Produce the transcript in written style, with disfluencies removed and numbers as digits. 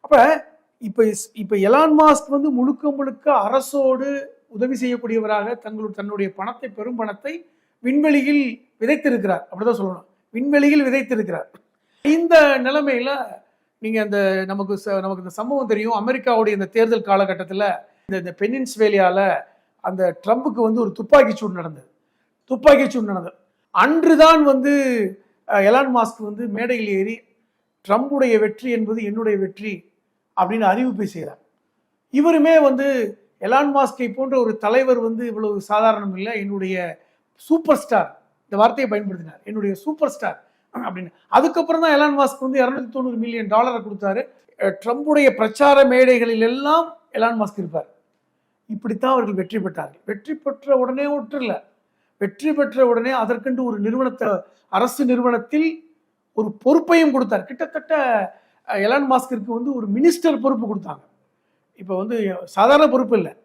அப்ப இப்ப இப்ப எலான் மாஸ்க் வந்து முழுக்க முழுக்க அரசோடு உதவி செய்யக்கூடியவராக தன்னுடைய பணத்தை, பெரும் பணத்தை விண்வெளியில் விதைத்திருக்கிறார். அப்படிதான் சொல்லணும். விண்வெளியில் விதைத்திருக்கிறார். இந்த நிலைமையில நீங்க அந்த நமக்கு இந்த சம்பவம் தெரியும். அமெரிக்காவுடைய இந்த தேர்தல் காலகட்டத்தில் இந்த பெனின்சுவேலியால அந்த ட்ரம்புக்கு வந்து ஒரு துப்பாக்கிச்சூடு நடந்தது. அன்றுதான் வந்து எலான் மாஸ்க் வந்து மேடையில் ஏறி ட்ரம்புடைய வெற்றி என்பது என்னுடைய வெற்றி அப்படின்னு அறிவிப்பை செய்கிறார். இவருமே வந்து எலான் மாஸ்கை போன்ற ஒரு தலைவர் வந்து இவ்வளவு சாதாரணம் இல்லை, என்னுடைய சூப்பர் ஸ்டார், இந்த வார்த்தையை பயன்படுத்தினார், என்னுடைய சூப்பர் ஸ்டார் அப்படின்னு. அதுக்கப்புறம் தான் எலான் மாஸ்க் வந்து $290 மில்லியன் கொடுத்தாரு. ட்ரம்புடைய பிரச்சார மேடைகளில் எல்லாம் எலான் மாஸ்க் இருப்பார். இப்படித்தான் அவர்கள் வெற்றி பெற்றார்கள். வெற்றி பெற்ற உடனே வெற்றி பெற்ற உடனே அதற்கென்று ஒரு நிறுவனத்தை, அரசு நிறுவனத்தில் ஒரு பொறுப்பையும் கொடுத்தார். கிட்டத்தட்ட எலான் மாஸ்கிற்கு வந்து ஒரு மினிஸ்டர் பொறுப்பு கொடுத்தாங்க. இப்போ வந்து சாதாரண பொறுப்பு இல்லை.